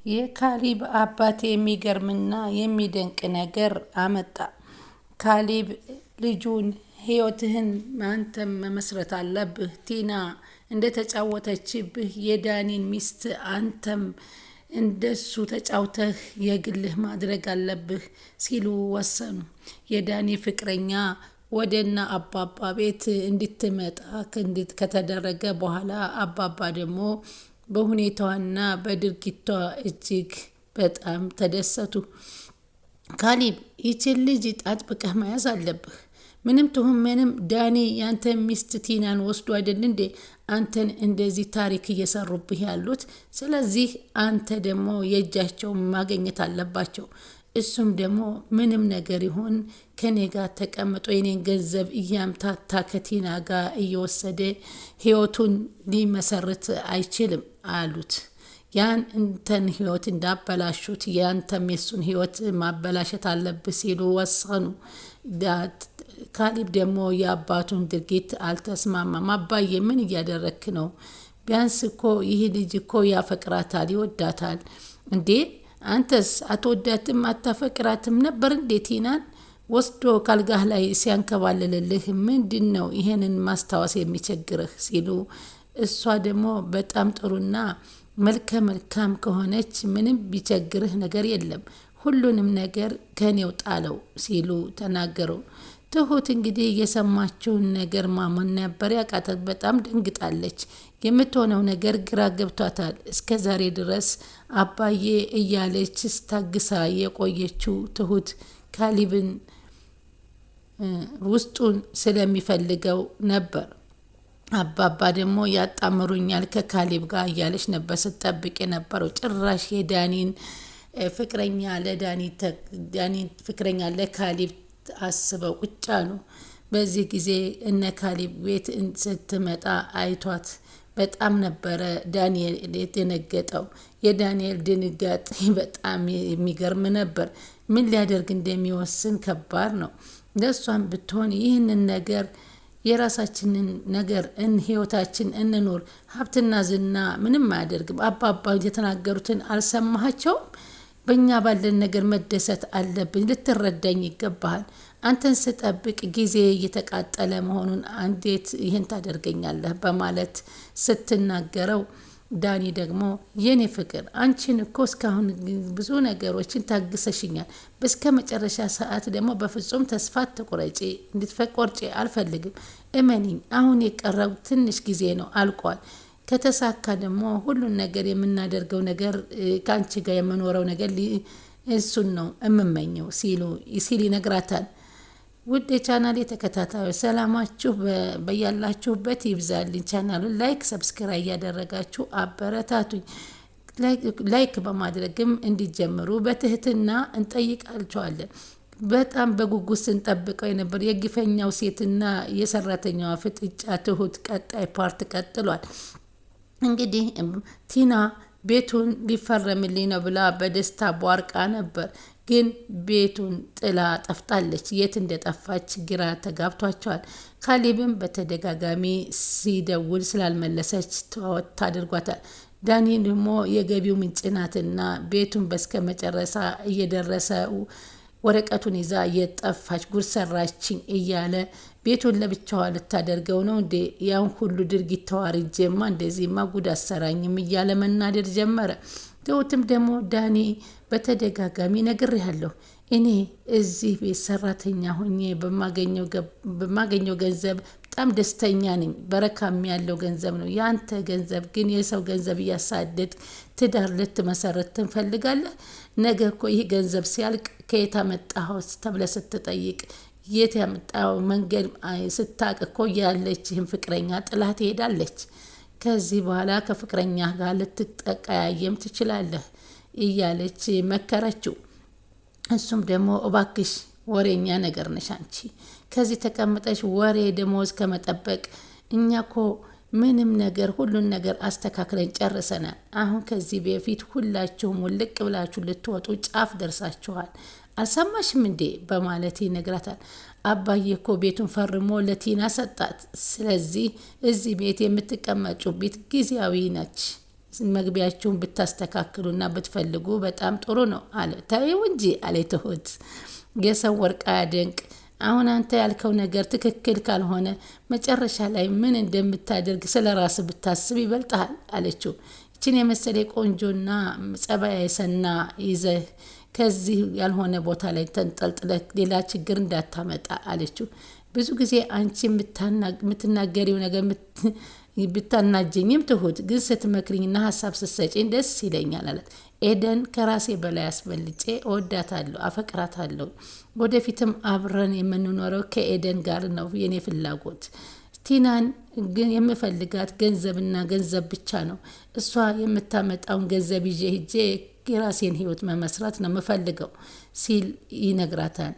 የካሊብ አባት የሚገርምና የሚደንቅ ነገር አመጣ። ካሊብ ልጁን ህይወትህን አንተም መመስረት አለብህ፣ ቲና እንደተጫወተችብህ የዳኒን ሚስት አንተም እንደሱ ተጫውተህ የግልህ ማድረግ አለብህ ሲሉ ወሰኑ። የዳኒ ፍቅረኛ ወደና አባባ ቤት እንድትመጣ ከተደረገ በኋላ አባባ ደግሞ በሁኔታዋና በድርጊቷ እጅግ በጣም ተደሰቱ። ካሊብ ይችን ልጅ አጥብቀህ መያዝ አለብህ። ምንም ትሁን ምንም ዳኒ ያንተ ሚስት ቲናን ወስዶ አይደል እንዴ አንተን እንደዚህ ታሪክ እየሰሩብህ ያሉት? ስለዚህ አንተ ደግሞ የእጃቸውን ማግኘት አለባቸው። እሱም ደግሞ ምንም ነገር ይሁን ከኔ ጋር ተቀምጦ የኔን ገንዘብ እያምታታ ከቲና ጋር እየወሰደ ህይወቱን ሊመሰርት አይችልም አሉት። ያን እንተን ህይወት እንዳበላሹት ያንተም የሱን ህይወት ማበላሸት አለብህ ሲሉ ወሰኑ። ካሊብ ደግሞ የአባቱን ድርጊት አልተስማማም። አባዬ ምን እያደረክ ነው? ቢያንስ እኮ ይህ ልጅ እኮ ያፈቅራታል፣ ይወዳታል። እንዴ አንተስ አትወዳትም አታፈቅራትም ነበር እንዴ? ቲናን ወስዶ ካልጋህ ላይ ሲያንከባልልልህ ምንድን ነው ይሄንን ማስታወስ የሚቸግርህ? ሲሉ እሷ ደግሞ በጣም ጥሩና መልከ መልካም ከሆነች ምንም ቢቸግርህ ነገር የለም፣ ሁሉንም ነገር ከኔው ጣለው ሲሉ ተናገሩ። ትሁት እንግዲህ የሰማችውን ነገር ማመን ነበር ያቃታት። በጣም ደንግጣለች። የምትሆነው ነገር ግራ ገብቷታል። እስከ ዛሬ ድረስ አባዬ እያለች ስታግሳ የቆየችው ትሁት ካሊብን ውስጡን ስለሚፈልገው ነበር። አባባ ደግሞ ያጣምሩኛል ከካሊብ ጋር እያለች ነበር ስጠብቅ የነበረው። ጭራሽ የዳኒን ፍቅረኛ ዳኒን ፍቅረኛ ለካሊብ አስበው ቁጭ አሉ። በዚህ ጊዜ እነ ካሊብ ቤት ስትመጣ አይቷት በጣም ነበረ ዳንኤል የደነገጠው። የዳንኤል ድንጋጤ በጣም የሚገርም ነበር። ምን ሊያደርግ እንደሚወስን ከባድ ነው። ለእሷን ብትሆን ይህንን ነገር የራሳችንን ነገር ህይወታችን እንኖር፣ ሀብትና ዝና ምንም አያደርግም። አባባ የተናገሩትን አልሰማቸውም? በእኛ ባለን ነገር መደሰት አለብን። ልትረዳኝ ይገባሃል። አንተን ስጠብቅ ጊዜ እየተቃጠለ መሆኑን እንዴት ይህን ታደርገኛለህ? በማለት ስትናገረው ዳኒ ደግሞ የኔ ፍቅር አንቺን እኮ እስካሁን ብዙ ነገሮችን ታግሰሽኛል። በስከ መጨረሻ ሰዓት ደግሞ በፍጹም ተስፋ ትቁረጪ፣ እንድትቆርጪ አልፈልግም። እመኒኝ፣ አሁን የቀረው ትንሽ ጊዜ ነው፣ አልቋል። ከተሳካ ደግሞ ሁሉን ነገር የምናደርገው ነገር ከአንቺ ጋር የምኖረው ነገር እሱን ነው የምመኘው ሲል ይነግራታል። ውድ የቻናል ተከታታዮች ሰላማችሁ በያላችሁበት ይብዛልኝ። ቻናሉን ላይክ፣ ሰብስክራይብ እያደረጋችሁ አበረታቱኝ። ላይክ በማድረግም እንዲጀምሩ በትህትና እንጠይቃችኋለን። በጣም በጉጉት ስንጠብቀው የነበር የግፈኛው ሴትና የሰራተኛዋ ፍጥጫ ትሁት ቀጣይ ፓርት ቀጥሏል። እንግዲህ ቲና ቤቱን ሊፈረምልኝ ነው ብላ በደስታ ቧርቃ ነበር። ግን ቤቱን ጥላ ጠፍታለች። የት እንደጠፋች ግራ ተጋብቷቸዋል። ካሊብም በተደጋጋሚ ሲደውል ስላልመለሰች ተወት አድርጓታል። ዳኒ ደግሞ የገቢው ምንጭ ናትና ቤቱን በስከ መጨረሻ እየደረሰ ወረቀቱን ይዛ የጠፋች ጉድ ሰራችኝ እያለ ቤቱን ለብቻዋ ልታደርገው ነው እንዴ? ያን ሁሉ ድርጊት ተዋርጄማ እንደዚህማ ጉድ አሰራኝም እያለ መናደድ ጀመረ። ትሁትም ደግሞ ዳኒ በተደጋጋሚ ነግሬሃለሁ፣ እኔ እዚህ ቤት ሰራተኛ ሆኜ በማገኘው ገንዘብ በጣም ደስተኛ ነኝ። በረካም ያለው ገንዘብ ነው። ያንተ ገንዘብ ግን የሰው ገንዘብ እያሳደድ ትዳር ልትመሰረት ትንፈልጋለህ። ነገ እኮ ይህ ገንዘብ ሲያልቅ ከየት አመጣኸው ተብለህ ስትጠይቅ የት ያመጣው መንገድ ስታቅ እኮ ያለችህን ፍቅረኛ ጥላ ትሄዳለች። ከዚህ በኋላ ከፍቅረኛ ጋር ልትጠቀያየም ትችላለህ እያለች መከረችው። እሱም ደግሞ እባክሽ ወሬኛ ነገር ነሽ አንቺ፣ ከዚህ ተቀምጠሽ ወሬ ደሞዝ ከመጠበቅ እኛ እኮ ምንም ነገር ሁሉን ነገር አስተካክለን ጨርሰናል። አሁን ከዚህ በፊት ሁላችሁም ውልቅ ብላችሁ ልትወጡ ጫፍ ደርሳችኋል። አልሰማሽም እንዴ? በማለት ይነግራታል። አባዬ እኮ ቤቱን ፈርሞ ለቲና ሰጣት። ስለዚህ እዚህ ቤት የምትቀመጩ ቤት ጊዜያዊ ነች መግቢያችሁን ብታስተካክሉና ብትፈልጉ በጣም ጥሩ ነው አለ። ተይው እንጂ አለ ትሁት። የሰው ወርቅ አያደንቅ። አሁን አንተ ያልከው ነገር ትክክል ካልሆነ መጨረሻ ላይ ምን እንደምታደርግ ስለ ራስ ብታስብ ይበልጣል አለችው። ይችን የመሰለ ቆንጆና ጸባይ የሰና ይዘህ ከዚህ ያልሆነ ቦታ ላይ ተንጠልጥለህ ሌላ ችግር እንዳታመጣ አለችው። ብዙ ጊዜ አንቺ የምትናገሪው ነገር ብታናጀኝም ትሁት ግን ስትመክሪኝና ሀሳብ ስትሰጪኝ ደስ ይለኛል አላት። ኤደን ከራሴ በላይ አስበልጬ እወዳታለሁ፣ አፈቅራታለሁ። ወደፊትም አብረን የምንኖረው ከኤደን ጋር ነው የኔ ፍላጎት። ቲናን ግን የምፈልጋት ገንዘብና ገንዘብ ብቻ ነው። እሷ የምታመጣውን ገንዘብ ይዤ ሂጄ የራሴን ህይወት መመስራት ነው የምፈልገው ሲል ይነግራታል።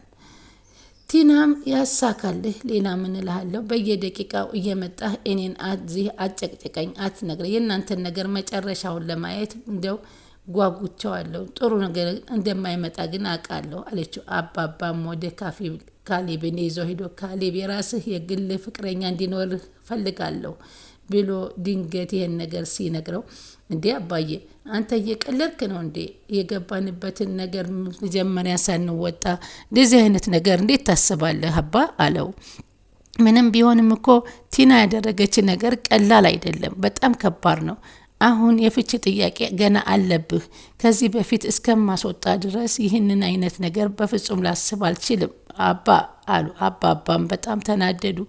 ቲናም ያሳካልህ፣ ሌላ ምን እልሃለሁ? በየደቂቃው እየመጣህ እኔን እዚህ አጨቅጭቀኝ፣ አትነግረ የእናንተን ነገር መጨረሻውን ለማየት እንደው ጓጉቸዋለሁ። ጥሩ ነገር እንደማይመጣ ግን አውቃለሁ አለችው። አባባም ወደ ካሌብን ይዞ ሄዶ ካሌብ የራስህ የግል ፍቅረኛ እንዲኖር ፈልጋለሁ ብሎ ድንገት ይሄን ነገር ሲነግረው፣ እንዴ አባዬ አንተ እየቀለድክ ነው እንዴ? የገባንበትን ነገር መጀመሪያ ሳንወጣ እንደዚህ አይነት ነገር እንዴት ታስባለህ አባ አለው። ምንም ቢሆንም እኮ ቲና ያደረገች ነገር ቀላል አይደለም፣ በጣም ከባድ ነው። አሁን የፍቺ ጥያቄ ገና አለብህ። ከዚህ በፊት እስከማስወጣ ድረስ ይህንን አይነት ነገር በፍጹም ላስብ አልችልም አባ አሉ። አባባም በጣም ተናደዱ።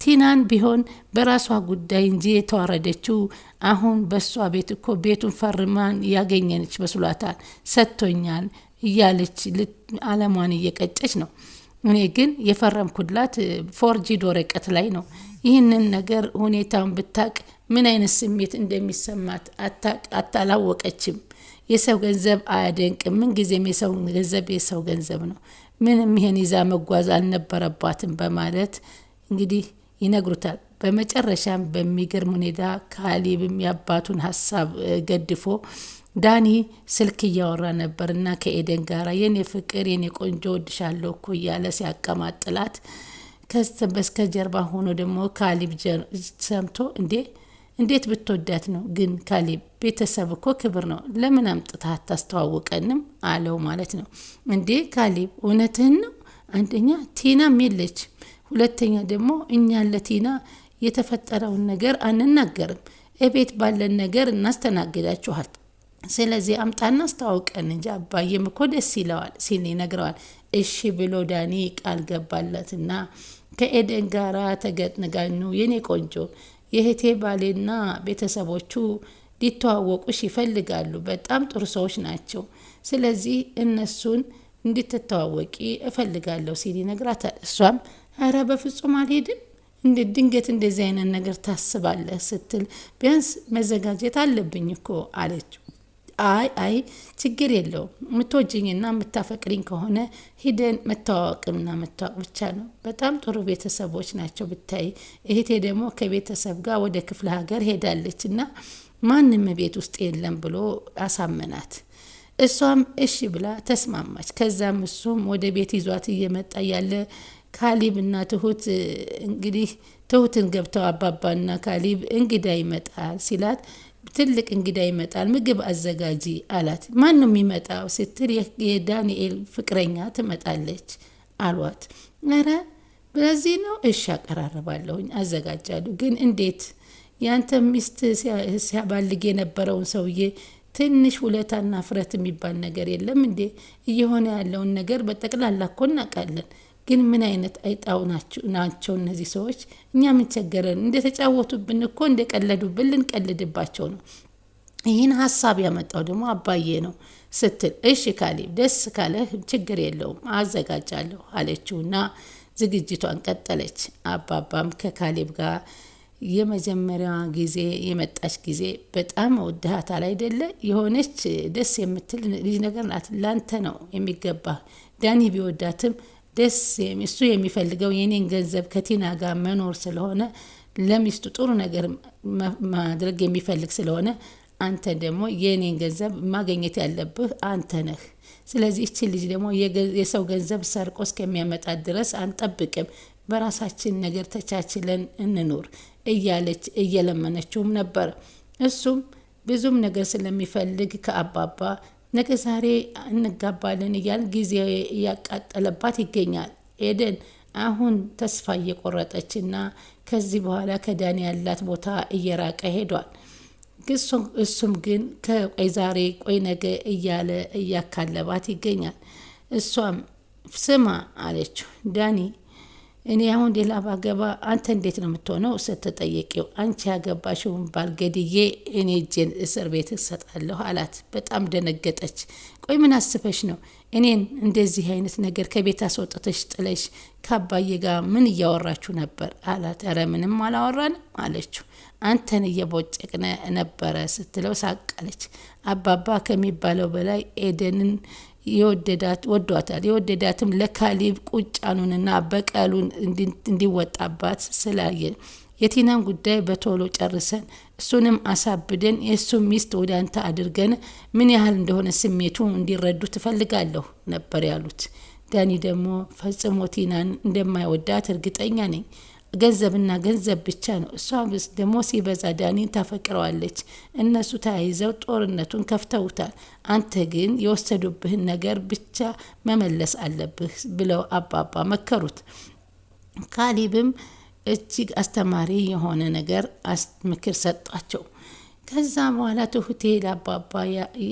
ቲናን ቢሆን በራሷ ጉዳይ እንጂ የተዋረደችው አሁን በሷ ቤት እኮ ቤቱን ፈርማን ያገኘነች መስሏታል። ሰጥቶኛል እያለች አለሟን እየቀጨች ነው። እኔ ግን የፈረምኩላት ፎርጂድ ወረቀት ላይ ነው። ይህንን ነገር ሁኔታውን ብታቅ ምን አይነት ስሜት እንደሚሰማት አታላወቀችም። የሰው ገንዘብ አያደንቅም። ምን ጊዜም የሰው ገንዘብ የሰው ገንዘብ ነው። ምንም ይሄን ይዛ መጓዝ አልነበረባትም በማለት እንግዲህ ይነግሩታል። በመጨረሻም በሚገርም ሁኔታ ካሌብም የአባቱን ሀሳብ ገድፎ ዳኒ ስልክ እያወራ ነበር እና ከኤደን ጋር የኔ ፍቅር የኔ ቆንጆ ወድሻለሁ እኮ እያለ ሲያቀማጥላት በስከ ጀርባ ሆኖ ደግሞ ካሌብ ሰምቶ እንዴት ብትወዳት ነው ግን ካሌብ፣ ቤተሰብ እኮ ክብር ነው፣ ለምን አምጥታ አታስተዋውቀንም አለው ማለት ነው። እንዴ ካሌብ እውነትህን ነው? አንደኛ ቲናም የለች፣ ሁለተኛ ደግሞ እኛን ለቲና የተፈጠረውን ነገር አንናገርም፣ እቤት ባለን ነገር እናስተናግዳችኋል። ስለዚህ አምጣና አስተዋውቀን እንጂ አባዬም እኮ ደስ ይለዋል ሲል ይነግረዋል። እሺ ብሎ ዳኒ ቃል ገባለትና ከኤደን ጋራ ተገጥንጋኙ። የኔ ቆንጆ የህቴ ባሌና ቤተሰቦቹ ሊተዋወቁሽ ይፈልጋሉ። በጣም ጥሩ ሰዎች ናቸው። ስለዚህ እነሱን እንድትተዋወቂ እፈልጋለሁ ሲል ይነግራታል። እሷም ኧረ በፍጹም አልሄድም፣ ድንገት እንደዚህ አይነት ነገር ታስባለህ ስትል ቢያንስ መዘጋጀት አለብኝ እኮ አለችው። አይ ችግር የለውም፣ የምትወጂኝና የምታፈቅሪኝ ከሆነ ሂደን መተዋወቅና መተዋወቅ ብቻ ነው። በጣም ጥሩ ቤተሰቦች ናቸው ብታይ። እህቴ ደግሞ ከቤተሰብ ጋር ወደ ክፍለ ሀገር ሄዳለች እና ማንም ቤት ውስጥ የለም ብሎ አሳመናት። እሷም እሺ ብላ ተስማማች። ከዛም እሱም ወደ ቤት ይዟት እየመጣ ያለ ካሌብ እና ትሁት እንግዲህ ትሁትን ገብተው አባባና ካሌብ እንግዳ ይመጣል ሲላት፣ ትልቅ እንግዳ ይመጣል ምግብ አዘጋጂ አላት። ማን ነው የሚመጣው ስትል የዳንኤል ፍቅረኛ ትመጣለች አሏት። ኧረ በዚህ ነው እሺ አቀራርባለሁኝ አዘጋጃለሁ። ግን እንዴት ያንተ ሚስት ሲያባልግ የነበረውን ሰውዬ ትንሽ ውለታና ፍረት የሚባል ነገር የለም እንዴ? እየሆነ ያለውን ነገር በጠቅላላ እኮ እናውቃለን። ግን ምን አይነት አይጣው ናቸው እነዚህ ሰዎች? እኛ ምን ቸገረን? እንደተጫወቱብን እኮ እንደቀለዱብን ልንቀልድባቸው ነው። ይህን ሀሳብ ያመጣው ደግሞ አባዬ ነው ስትል፣ እሺ ካሌብ ደስ ካለህ ችግር የለውም አዘጋጃለሁ አለችውና ዝግጅቷን ቀጠለች። አባባም ከካሌብ ጋር የመጀመሪያዋ ጊዜ የመጣች ጊዜ በጣም ወድሃታል አይደለ? የሆነች ደስ የምትል ልጅ ነገር ናት። ላንተ ነው የሚገባ። ዳኒ ቢወዳትም ደስ እሱ የሚፈልገው የኔን ገንዘብ ከቲና ጋር መኖር ስለሆነ ለሚስቱ ጥሩ ነገር ማድረግ የሚፈልግ ስለሆነ አንተ ደግሞ የኔን ገንዘብ ማግኘት ያለብህ አንተ ነህ። ስለዚህ እቺ ልጅ ደግሞ የሰው ገንዘብ ሰርቆ እስከሚያመጣ ድረስ አንጠብቅም፣ በራሳችን ነገር ተቻችለን እንኖር እያለች እየለመነችውም ነበር። እሱም ብዙም ነገር ስለሚፈልግ ከአባባ ነገ ዛሬ እንጋባለን እያል ጊዜ እያቃጠለባት ይገኛል። ኤደን አሁን ተስፋ እየቆረጠችና ከዚህ በኋላ ከዳኒ ያላት ቦታ እየራቀ ሄዷል። እሱም ግን ከቆይ ዛሬ ቆይ ነገ እያለ እያካለባት ይገኛል። እሷም ስማ አለችው፣ ዳኒ እኔ አሁን ሌላ ባገባ አንተ እንዴት ነው የምትሆነው ስትጠየቂው፣ አንቺ ያገባሽውን ባል ገድዬ እኔ እጄን እስር ቤት እሰጣለሁ አላት። በጣም ደነገጠች። ቆይ ምን አስበሽ ነው እኔን እንደዚህ አይነት ነገር ከቤት አስወጥተሽ ጥለሽ ከአባዬ ጋር ምን እያወራችሁ ነበር አላት። ኧረ ምንም አላወራንም አለችው። አንተን እየቦጨቅነ ነበረ ስትለው ሳቃለች። አባባ ከሚባለው በላይ ኤደንን ወዷታል። የወደዳትም ለካሊብ ቁጫኑንና በቀሉን እንዲወጣባት ስላየ የቲናን ጉዳይ በቶሎ ጨርሰን እሱንም አሳብደን የእሱም ሚስት ወደ አንተ አድርገን ምን ያህል እንደሆነ ስሜቱ እንዲረዱ ትፈልጋለሁ ነበር ያሉት። ዳኒ ደግሞ ፈጽሞ ቲናን እንደማይወዳት እርግጠኛ ነኝ። ገንዘብና ገንዘብ ብቻ ነው። እሷ ደግሞ ሲበዛ ዳኒን ታፈቅረዋለች። እነሱ ተያይዘው ጦርነቱን ከፍተውታል። አንተ ግን የወሰዱብህን ነገር ብቻ መመለስ አለብህ ብለው አባባ መከሩት። ካሊብም እጅግ አስተማሪ የሆነ ነገር ምክር ሰጧቸው። ከዛ በኋላ ትሁቴ ለአባባ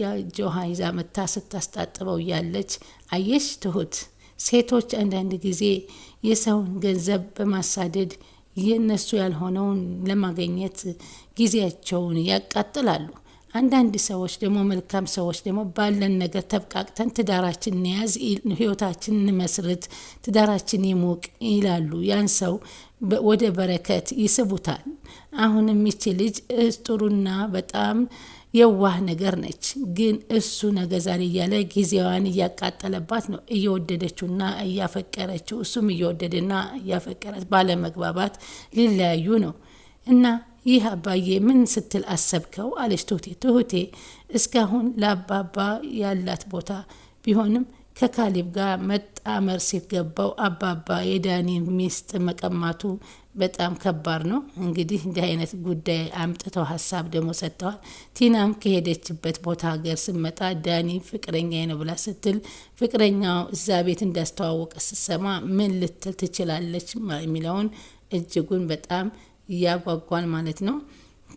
የጆሃ ይዛ መታ ስታስታጥበው እያለች አየሽ ትሁት፣ ሴቶች አንዳንድ ጊዜ የሰውን ገንዘብ በማሳደድ የነሱ ያልሆነውን ለማግኘት ጊዜያቸውን ያቃጥላሉ። አንዳንድ ሰዎች ደግሞ መልካም ሰዎች ደግሞ ባለን ነገር ተብቃቅተን ትዳራችን እንያዝ፣ ህይወታችን እንመስርት፣ ትዳራችን ይሙቅ ይላሉ። ያን ሰው ወደ በረከት ይስቡታል። አሁንም ይቺ ልጅ ጥሩና በጣም የዋህ ነገር ነች። ግን እሱ ነገ ዛሬ እያለ ጊዜዋን እያቃጠለባት ነው። እየወደደችውና እያፈቀረችው፣ እሱም እየወደደና እያፈቀረች ባለመግባባት ሊለያዩ ነው። እና ይህ አባዬ ምን ስትል አሰብከው አለች ትሁቴ። ትሁቴ እስካሁን ለአባባ ያላት ቦታ ቢሆንም ከካሊብ ጋር መጣመር ሲገባው አባባ የዳኒ ሚስት መቀማቱ በጣም ከባድ ነው። እንግዲህ እንዲህ አይነት ጉዳይ አምጥተው ሀሳብ ደግሞ ሰጥተዋል። ቲናም ከሄደችበት ቦታ ሀገር ስመጣ ዳኒ ፍቅረኛ ነው ብላ ስትል ፍቅረኛው እዛ ቤት እንዳስተዋወቀ ስትሰማ ምን ልትል ትችላለች የሚለውን እጅጉን በጣም ያጓጓል ማለት ነው።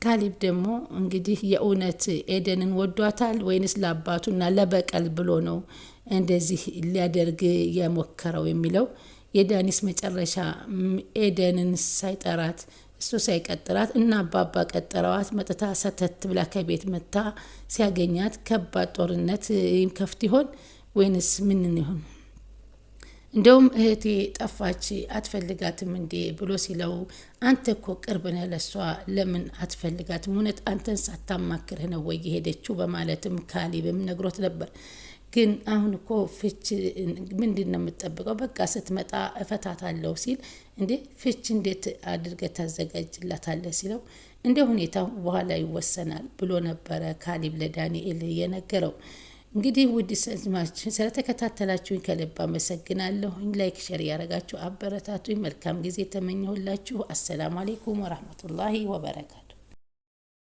ካሊብ ደግሞ እንግዲህ የእውነት ኤደንን ወዷታል ወይንስ ለአባቱና ለበቀል ብሎ ነው እንደዚህ ሊያደርግ የሞከረው የሚለው የዳኒስ መጨረሻ ኤደንን ሳይጠራት እሱ ሳይቀጥራት እና አባባ ቀጠረዋት መጥታ ሰተት ብላ ከቤት መታ ሲያገኛት ከባድ ጦርነት ይከፍት ይሆን ወይንስ ምን ይሆን? እንደውም እህቴ ጠፋች አትፈልጋትም እንዴ ብሎ ሲለው አንተ እኮ ቅርብ ነህ ለሷ ለምን አትፈልጋትም? እውነት አንተን ሳታማክርህ ነው ወይ የሄደችው? በማለትም ካሊብም ነግሮት ነበር። ግን አሁን እኮ ፍች ምንድን ነው የምትጠብቀው? በቃ ስትመጣ እፈታታለሁ ሲል እንዴ ፍች እንዴት አድርገህ ታዘጋጅላታለህ ሲለው እንደ ሁኔታው በኋላ ይወሰናል ብሎ ነበረ ካሊብ ለዳንኤል የነገረው። እንግዲህ ውድ ሰማች ስለተከታተላችሁኝ ከልብ አመሰግናለሁ። ላይክ ሼር ያደረጋችሁ አበረታቱኝ። መልካም ጊዜ ተመኘሁላችሁ። አሰላሙ አለይኩም ወራህመቱላሂ ወበረካቱ።